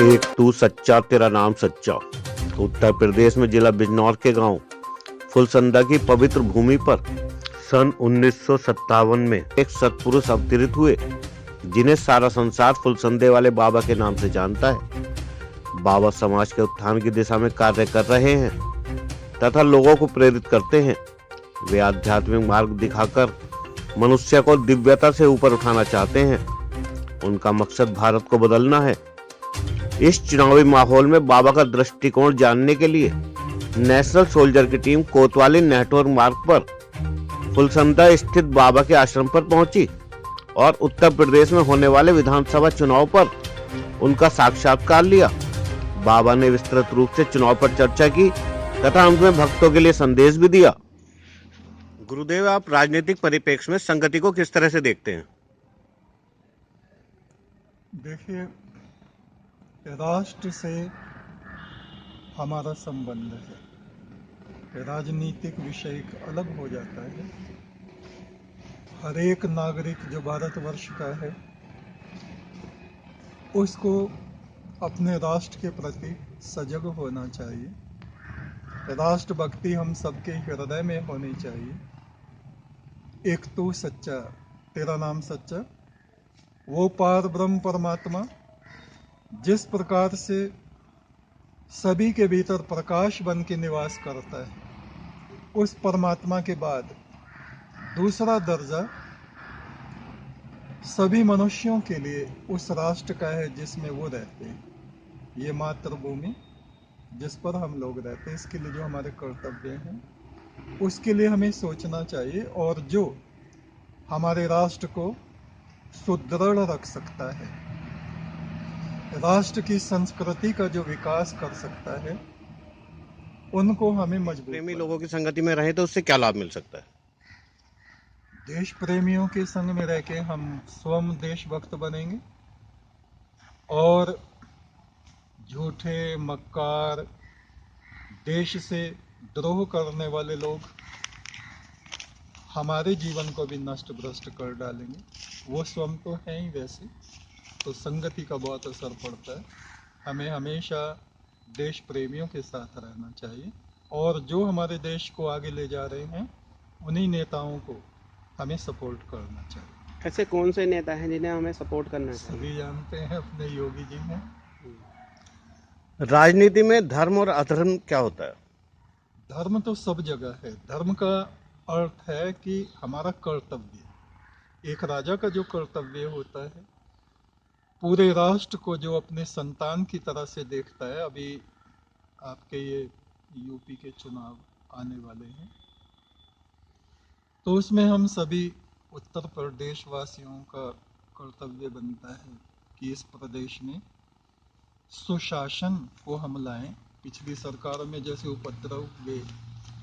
एक तू सच्चा तेरा नाम सच्चा। उत्तर प्रदेश में जिला बिजनौर के गांव फुलसंदा की पवित्र भूमि पर सन 1957 में एक सत्पुरुष अवतरित हुए जिन्हें सारा संसार फुलसंदे वाले बाबा के नाम से जानता है। बाबा समाज के उत्थान की दिशा में कार्य कर रहे हैं तथा लोगों को प्रेरित करते हैं। वे आध्यात्मिक मार्ग दिखाकर मनुष्य को दिव्यता से ऊपर उठाना चाहते हैं। उनका मकसद भारत को बदलना है। इस चुनावी माहौल में बाबा का दृष्टिकोण जानने के लिए नेशनल सोल्जर की टीम कोतवाली नेटवर्क मार्ग पर फुलसंदा स्थित बाबा के आश्रम पर पहुंची और उत्तर प्रदेश में होने वाले विधानसभा चुनाव पर उनका साक्षात्कार लिया। बाबा ने विस्तृत रूप से चुनाव पर चर्चा की तथा अंत में भक्तों के लिए संदेश भी दिया। गुरुदेव, आप राजनीतिक परिप्रेक्ष्य में संगति को किस तरह से देखते हैं? देखिए, राष्ट्र से हमारा संबंध है। राजनीतिक विषय एक अलग हो जाता है। हर एक नागरिक जो भारतवर्ष का है उसको अपने राष्ट्र के प्रति सजग होना चाहिए। राष्ट्रभक्ति हम सबके हृदय में होनी चाहिए। एक तू सच्चा तेरा नाम सच्चा, वो पार ब्रह्म परमात्मा जिस प्रकार से सभी के भीतर प्रकाश बन के निवास करता है, उस परमात्मा के बाद दूसरा दर्जा सभी मनुष्यों के लिए उस राष्ट्र का है जिसमें वो रहते हैं। ये मातृभूमि जिस पर हम लोग रहते हैं, इसके लिए जो हमारे कर्तव्य हैं उसके लिए हमें सोचना चाहिए, और जो हमारे राष्ट्र को सुदृढ़ रख सकता है, राष्ट्र की संस्कृति का जो विकास कर सकता है, उनको हमें मजबूत प्रेमी लोगों की संगति में रहें तो उससे क्या लाभ मिल सकता है? देश प्रेमियों के संग में रह के हम स्वयं देशभक्त बनेंगे, और झूठे मक्कार देश से द्रोह करने वाले लोग हमारे जीवन को भी नष्ट भ्रष्ट कर डालेंगे। वो स्वयं तो हैं ही वैसे, तो संगति का बहुत असर पड़ता है। हमें हमेशा देश प्रेमियों के साथ रहना चाहिए, और जो हमारे देश को आगे ले जा रहे हैं उन्हीं नेताओं को हमें सपोर्ट करना चाहिए। ऐसे कौन से नेता हैं जिन्हें हमें सपोर्ट करना चाहिए? सभी जानते हैं, अपने योगी जी हैं। राजनीति में धर्म और अधर्म क्या होता है? धर्म तो सब जगह है। धर्म का अर्थ है कि हमारा कर्तव्य, एक राजा का जो कर्तव्य होता है, पूरे राष्ट्र को जो अपने संतान की तरह से देखता है। अभी आपके ये यूपी के चुनाव आने वाले हैं, तो उसमें हम सभी उत्तर प्रदेश वासियों का कर्तव्य बनता है कि इस प्रदेश में सुशासन को हम लाएं। पिछली सरकारों में जैसे उपद्रव हुए,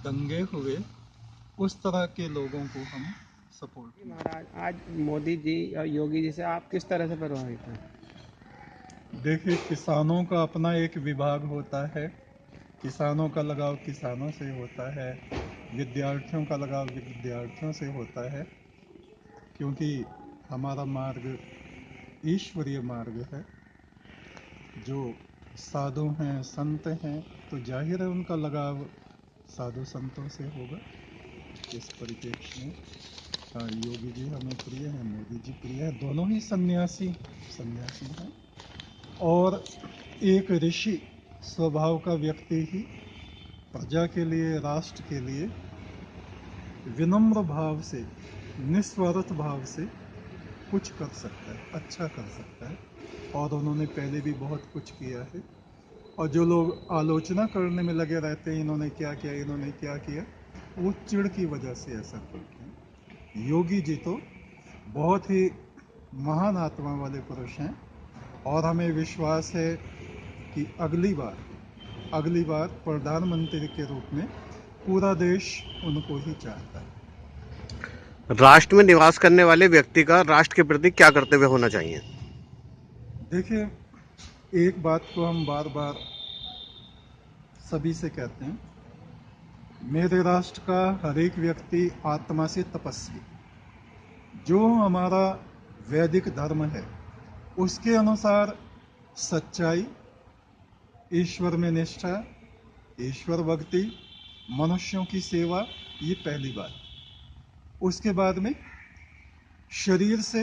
दंगे हुए, उस तरह के लोगों को हम सपोर्ट करें। महाराज, आज मोदी जी और योगी जी से आप किस तरह से प्रभावित हैं? देखिए, किसानों का अपना एक विभाग होता है। किसानों का लगाव किसानों से होता है, विद्यार्थियों का लगाव विद्यार्थियों से होता है, क्योंकि हमारा मार्ग ईश्वरीय मार्ग है। जो साधु हैं, संत हैं, तो जाहिर है उनका लगाव साधु संतों से होगा। इस परिप्रेक्ष्य में योगी जी हमें प्रिय हैं, मोदी जी प्रिय हैं। दोनों ही सन्यासी हैं, और एक ऋषि स्वभाव का व्यक्ति ही प्रजा के लिए, राष्ट्र के लिए विनम्र भाव से, निस्वार्थ भाव से कुछ कर सकता है, अच्छा कर सकता है। और उन्होंने पहले भी बहुत कुछ किया है। और जो लोग आलोचना करने में लगे रहते हैं, इन्होंने क्या किया, इन्होंने क्या किया, वो चिढ़ की वजह से ऐसा करते हैं। योगी जी तो बहुत ही महान आत्मा वाले पुरुष हैं, और हमें विश्वास है कि अगली बार प्रधानमंत्री के रूप में पूरा देश उनको ही चाहता है। राष्ट्र में निवास करने वाले व्यक्ति का राष्ट्र के प्रति क्या कर्तव्य होना चाहिए? देखिए, एक बात को हम बार बार सभी से कहते हैं, मेरे राष्ट्र का हर एक व्यक्ति आत्मा से तपस्वी, जो हमारा वैदिक धर्म है उसके अनुसार सच्चाई ईश्वर में निष्ठा, ईश्वर भक्ति, मनुष्यों की सेवा, ये पहली बात। उसके बाद में शरीर से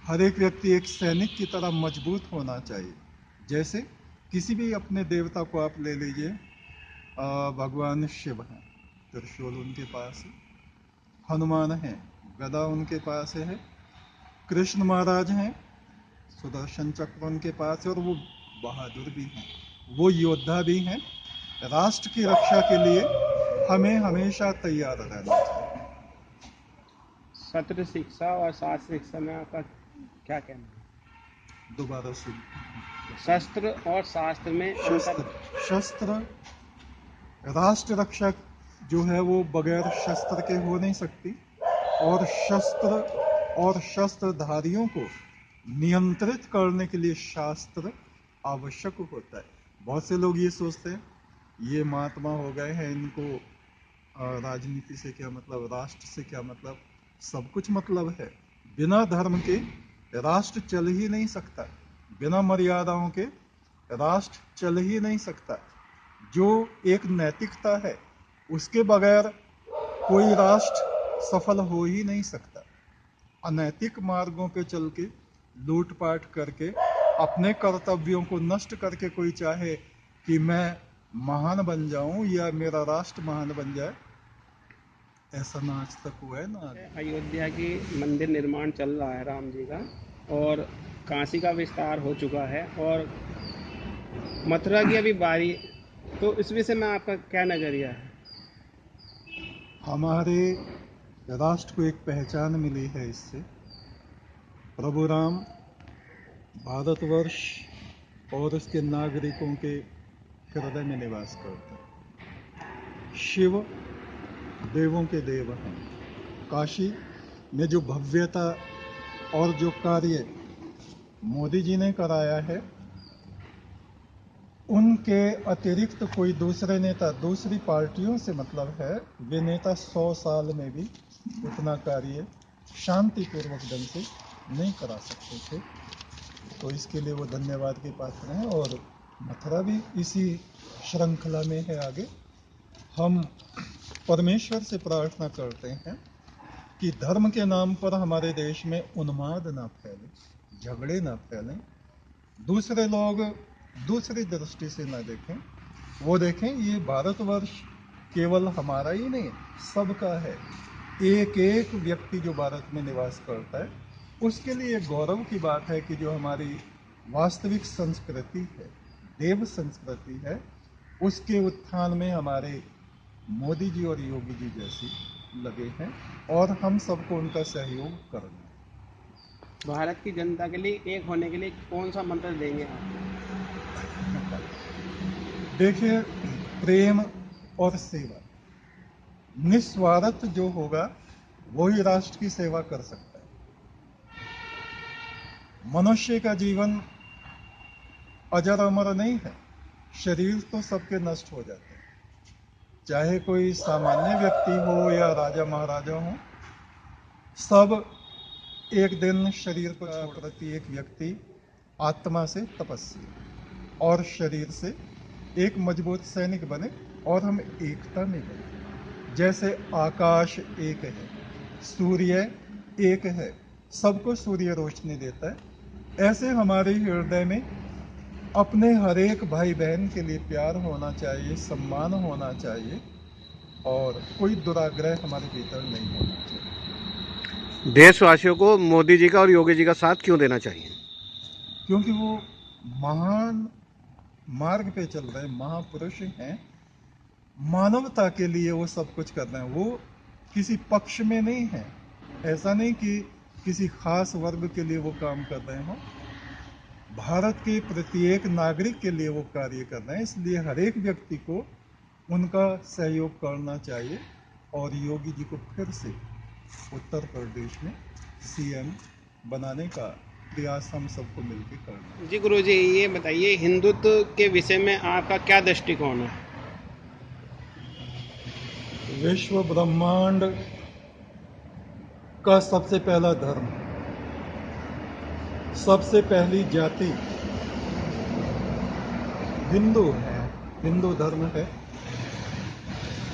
हर एक व्यक्ति एक सैनिक की तरह मजबूत होना चाहिए। जैसे किसी भी अपने देवता को आप ले लीजिए, भगवान शिव हैं, त्रिशूल उनके पास है, हनुमान हैं, गदा उनके पास है, कृष्ण महाराज हैं, सुदर्शन चक्र उनके पास है, और वो बहादुर भी हैं, वो योद्धा भी हैं। राष्ट्र की रक्षा के लिए हमें हमेशा तैयार रहना चाहिए। सत्र शिक्षा और शास्त्र शिक्षा में आपका क्या कहना है? दोबारा से। शस्त्र और शास्त्र में अंतर। शस्त्र, राष्ट्र रक्षा जो है वो बगैर शस्त्र के हो नहीं सकती, और शस्त्र और शस्त्रधारियों को नियंत्रित करने के लिए शास्त्र आवश्यक होता है। बहुत से लोग ये सोचते हैं ये महात्मा हो गए हैं, इनको राजनीति से क्या मतलब, राष्ट्र से क्या मतलब। सब कुछ मतलब है। बिना धर्म के राष्ट्र चल ही नहीं सकता, बिना मर्यादाओं के राष्ट्र चल ही नहीं सकता। जो एक नैतिकता है उसके बगैर कोई राष्ट्र सफल हो ही नहीं सकता। अनैतिक मार्गों पे चल के, लूटपाट करके, अपने कर्तव्यों को नष्ट करके कोई चाहे कि मैं महान बन जाऊं या मेरा राष्ट्र महान बन जाए, ऐसा ना आज तक हुआ है ना। अयोध्या की मंदिर निर्माण चल रहा है राम जी का, और काशी का विस्तार हो चुका है, और मथुरा की अभी बारी। तो इस विषय में आपका क्या नजरिया है? हमारे राष्ट्र को एक पहचान मिली है इससे। प्रभु राम भारतवर्ष और उसके नागरिकों के हृदय में निवास करते हैं। शिव देवों के देव हैं। काशी में जो भव्यता और जो कार्य मोदी जी ने कराया है, उनके अतिरिक्त कोई दूसरे नेता, दूसरी पार्टियों से मतलब है, वे नेता 100 साल में भी उतना कार्य शांतिपूर्वक ढंग से नहीं करा सकते थे। तो इसके लिए वो धन्यवाद के पात्र हैं, और मथुरा भी इसी श्रृंखला में है आगे। हम परमेश्वर से प्रार्थना करते हैं कि धर्म के नाम पर हमारे देश में उन्माद ना फैले, झगड़े ना फैलें, दूसरे लोग दूसरी दृष्टि से ना देखें। वो देखें ये भारतवर्ष केवल हमारा ही नहीं, सबका है। एक एक व्यक्ति जो भारत में निवास करता है, उसके लिए गौरव की बात है कि जो हमारी वास्तविक संस्कृति है, देव संस्कृति है, उसके उत्थान में हमारे मोदी जी और योगी जी जैसी लगे हैं, और हम सबको उनका सहयोग करना है। भारत की जनता के लिए एक होने के लिए कौन सा मंत्र देंगे आप? देखिए, प्रेम और सेवा, निस्वार्थ जो होगा वही राष्ट्र की सेवा कर सकता है। मनुष्य का जीवन अजर अमर नहीं है, शरीर तो सबके नष्ट हो जाते हैं, चाहे कोई सामान्य व्यक्ति हो या राजा महाराजा हो, सब एक दिन शरीर को छोड़ प्रति एक व्यक्ति आत्मा से तपस्वी और शरीर से एक मजबूत सैनिक बने, और हम एकता में बने। जैसे आकाश एक है, सूर्य एक है, सबको सूर्य रोशनी देता है, ऐसे हमारे हृदय में अपने हर एक भाई बहन के लिए प्यार होना चाहिए, सम्मान होना चाहिए, और कोई दुराग्रह हमारे भीतर नहीं होना चाहिए। देशवासियों को मोदी जी का और योगी जी का साथ क्यों देना चाहिए? क्योंकि वो महान मार्ग पे चल रहे महापुरुष हैं, मानवता के लिए वो सब कुछ कर रहे हैं। वो किसी पक्ष में नहीं है, ऐसा नहीं कि किसी खास वर्ग के लिए वो काम कर रहे हों, भारत के प्रत्येक नागरिक के लिए वो कार्य कर रहे हैं। इसलिए हर एक व्यक्ति को उनका सहयोग करना चाहिए, और योगी जी को फिर से उत्तर प्रदेश में सीएम बनाने का प्रयास हम सबको मिलकर करना है। जी गुरुजी, ये बताइए, हिंदुत्व के विषय में आपका क्या दृष्टिकोण है? विश्व ब्रह्मांड का सबसे पहला धर्म, सबसे पहली जाति हिंदू है, हिंदू धर्म है।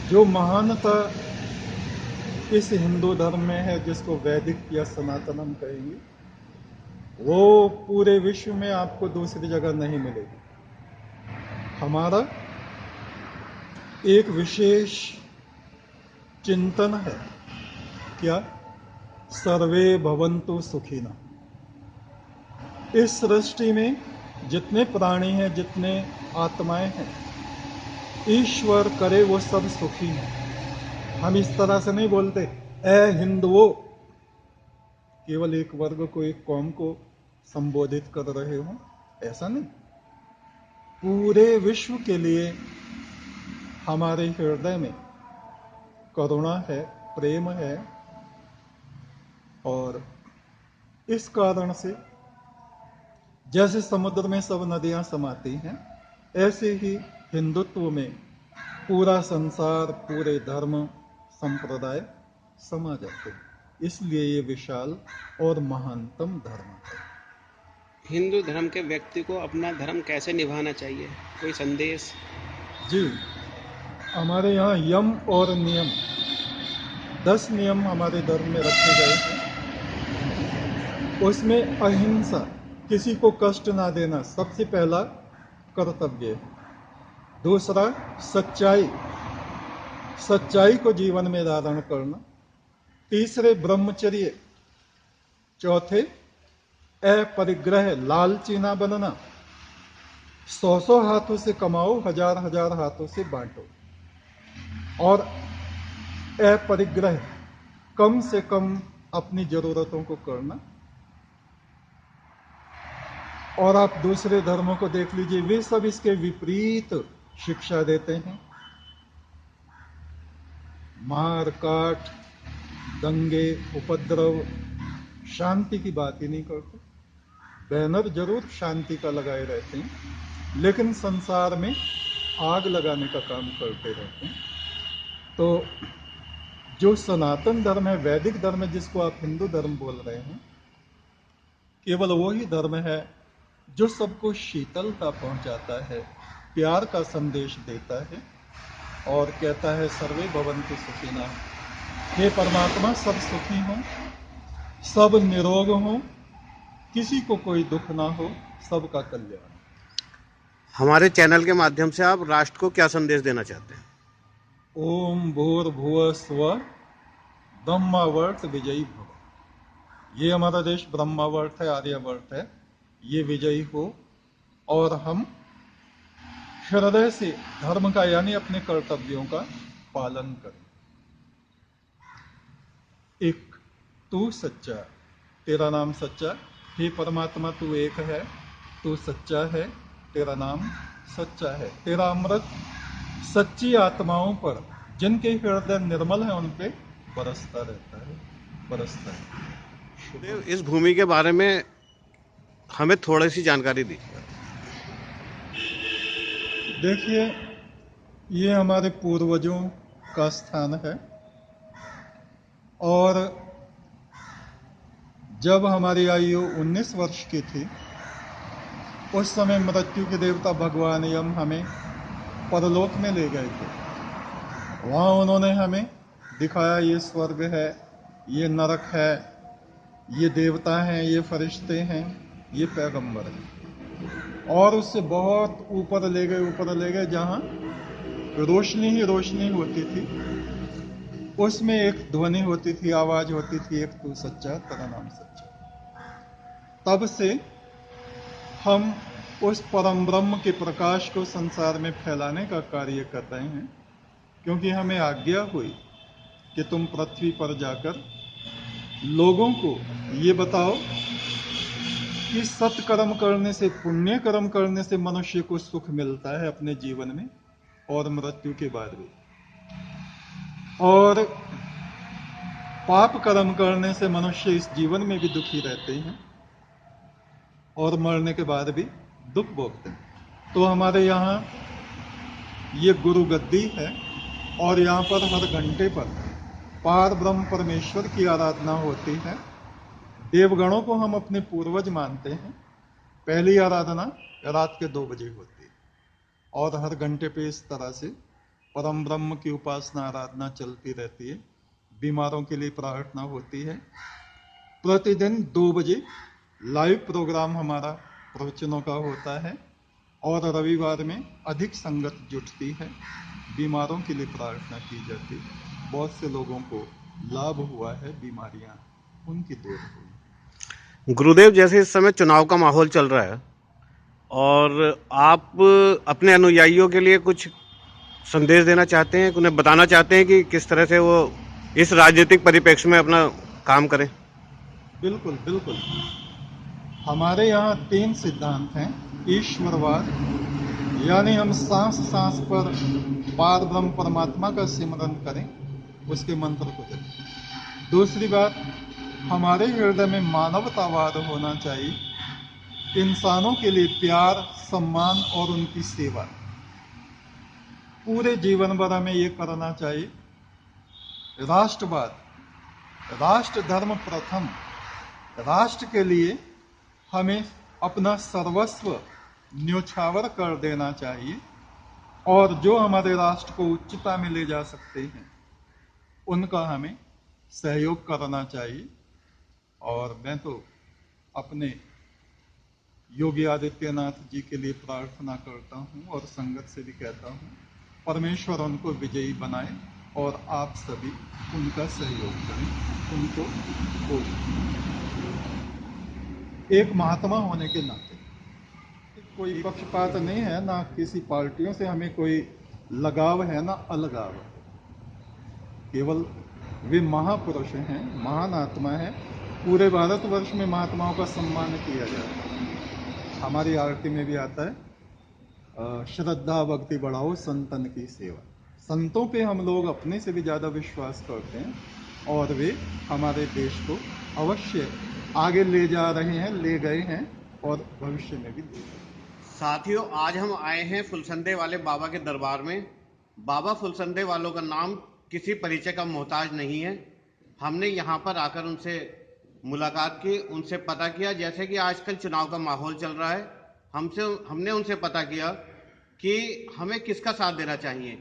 जो महानता इस हिंदू धर्म में है, जिसको वैदिक या सनातन हम कहेंगे, वो पूरे विश्व में आपको दूसरी जगह नहीं मिलेगी। हमारा एक विशेष चिंतन है, क्या? सर्वे भवन्तु सुखिनः। इस सृष्टि में जितने प्राणी हैं, जितने आत्माएं हैं, ईश्वर करे वो सब सुखी हैं। हम इस तरह से नहीं बोलते ए हिंदुओं, केवल एक वर्ग को, एक कौम को संबोधित कर रहे हो, ऐसा नहीं। पूरे विश्व के लिए हमारे हृदय में करुणा है, प्रेम है, और इस कारण से जैसे समुद्र में सब नदियां समाती हैं, ऐसे ही हिंदुत्व में पूरा संसार, पूरे धर्म संप्रदाय समा जाते हैं। इसलिए ये विशाल और महानतम धर्म है। हिंदू धर्म के व्यक्ति को अपना धर्म कैसे निभाना चाहिए, कोई संदेश? जी, हमारे यहाँ यम और नियम, 10 नियम हमारे धर्म में रखे गए हैं। उसमें अहिंसा, किसी को कष्ट ना देना, सबसे पहला कर्तव्य है। दूसरा सच्चाई, सच्चाई को जीवन में धारण करना। तीसरे ब्रह्मचर्य। चौथे अपरिग्रह, लालची ना बनना। 100 हाथों से कमाओ, 1000 हाथों से बांटो। और अपरिग्रह, कम से कम अपनी जरूरतों को करना। और आप दूसरे धर्मों को देख लीजिए, वे सब इसके विपरीत शिक्षा देते हैं। मार काट, दंगे, उपद्रव, शांति की बात ही नहीं करते। बैनर जरूर शांति का लगाए रहते हैं, लेकिन संसार में आग लगाने का काम करते रहते हैं। तो जो सनातन धर्म है, वैदिक धर्म है, जिसको आप हिंदू धर्म बोल रहे हैं, केवल वही धर्म है जो सबको शीतलता पहुंचाता है, प्यार का संदेश देता है और कहता है सर्वे भवन्तु सुखिनः। हे परमात्मा, सब सुखी हों, सब निरोग हों, किसी को कोई दुख ना हो, सबका कल्याण। हमारे चैनल के माध्यम से आप राष्ट्र को क्या संदेश देना चाहते हैं? ओम भूर्भुवः स्वः ब्रह्मावर्त विजयी भव। ये हमारा देश ब्रह्मावर्त है, आर्यवर्त है, ये विजयी हो और हम हृदय से धर्म का यानी अपने कर्तव्यों का पालन करें। एक, तू सच्चा, तेरा नाम सच्चा। हे परमात्मा, तू एक है, तू सच्चा है, तेरा नाम सच्चा है। तेरा अमृत सच्ची आत्माओं पर, जिनके हृदय निर्मल है, उन पे बरसता रहता है, बरसता है। इस भूमि के बारे में हमें थोड़ी सी जानकारी दीजिए। देखिए, ये हमारे पूर्वजों का स्थान है और जब हमारी आयु 19 वर्ष की थी, उस समय मृत्यु के देवता भगवान यम हमें परलोक में ले गए थे। वहाँ उन्होंने हमें दिखाया ये स्वर्ग है, ये नरक है, ये देवता हैं, ये फरिश्ते हैं, ये पैगंबर हैं। और उससे बहुत ऊपर ले गए, जहाँ रोशनी ही रोशनी होती थी। उसमें एक ध्वनि होती थी, आवाज होती थी, एक तू सच्चा, तेरा नाम सच्चा। तब से हम उस परम ब्रह्म के प्रकाश को संसार में फैलाने का कार्य कर रहे हैं, क्योंकि हमें आज्ञा हुई कि तुम पृथ्वी पर जाकर लोगों को ये बताओ कि सत्कर्म करने से, पुण्य कर्म करने से मनुष्य को सुख मिलता है अपने जीवन में और मृत्यु के बाद भी, और पाप कर्म करने से मनुष्य इस जीवन में भी दुखी रहते हैं और मरने के बाद भी दुख भोगते हैं। तो हमारे यहाँ ये गुरु गद्दी है और यहाँ पर हर घंटे पर पार ब्रह्म परमेश्वर की आराधना होती है। देवगणों को हम अपने पूर्वज मानते हैं। पहली आराधना रात के 2 बजे होती है। और हर घंटे पे इस तरह से परम ब्रह्म की उपासना आराधना चलती रहती है। बीमारों के लिए प्रार्थना होती है। प्रतिदिन 2 बजे लाइव प्रोग्राम हमारा प्रवचनों का होता है और रविवार में अधिक संगत जुटती है। बीमारों के लिए प्रार्थना की जाती है। बहुत से लोगों को लाभ हुआ है, बीमारियां उनकी दूर हुई। गुरुदेव, जैसे इस समय चुनाव का माहौल चल रहा है और आप अपने अनुयायियों के लिए कुछ संदेश देना चाहते हैं, उन्हें बताना चाहते हैं कि किस तरह से वो इस राजनीतिक परिप्रेक्ष्य में अपना काम करें? बिल्कुल बिल्कुल। हमारे यहाँ 3 सिद्धांत हैं। ईश्वरवाद, यानी हम सांस सांस पर पार ब्रह्म परमात्मा का सिमरन करें, उसके मंत्र को जपें। दूसरी बात, हमारे हृदय में मानवतावाद होना चाहिए। इंसानों के लिए प्यार, सम्मान और उनकी सेवा पूरे जीवन भर हमें ये करना चाहिए। राष्ट्रवाद, राष्ट्र धर्म प्रथम। राष्ट्र के लिए हमें अपना सर्वस्व न्योछावर कर देना चाहिए और जो हमारे राष्ट्र को उच्चता में ले जा सकते हैं उनका हमें सहयोग करना चाहिए। और मैं तो अपने योगी आदित्यनाथ जी के लिए प्रार्थना करता हूं और संगत से भी कहता हूं, परमेश्वर उनको विजयी बनाए और आप सभी उनका सहयोग करें, उनको वोट दें। एक महात्मा होने के नाते कोई पक्षपात नहीं है, ना किसी पार्टियों से हमें कोई लगाव है ना अलगाव। केवल वे महापुरुष हैं, महान आत्मा है। पूरे भारतवर्ष में महात्माओं का सम्मान किया जाता है। हमारी आरती में भी आता है, श्रद्धा भक्ति बढ़ाओ संतन की सेवा। संतों पे हम लोग अपने से भी ज़्यादा विश्वास करते हैं और वे हमारे देश को अवश्य आगे ले जा रहे हैं, ले गए हैं और भविष्य में भी ले जाएंगे। साथियों, आज हम आए हैं फुलसंदे वाले बाबा के दरबार में। बाबा फुलसंदे वालों का नाम किसी परिचय का मोहताज नहीं है। हमने यहाँ पर आकर उनसे मुलाकात की, उनसे पता किया, जैसे कि आजकल चुनाव का माहौल चल रहा है, हमने उनसे पता किया कि हमें किसका साथ देना चाहिए।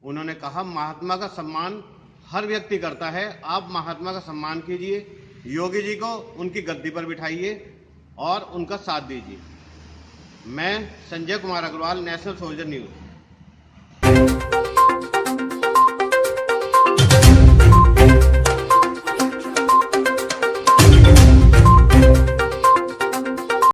उन्होंने कहा महात्मा का सम्मान हर व्यक्ति करता है, आप महात्मा का सम्मान कीजिए, योगी जी को उनकी गद्दी पर बिठाइए और उनका साथ दीजिए। मैं Sanjay Kumar Agarwal, national soldier news.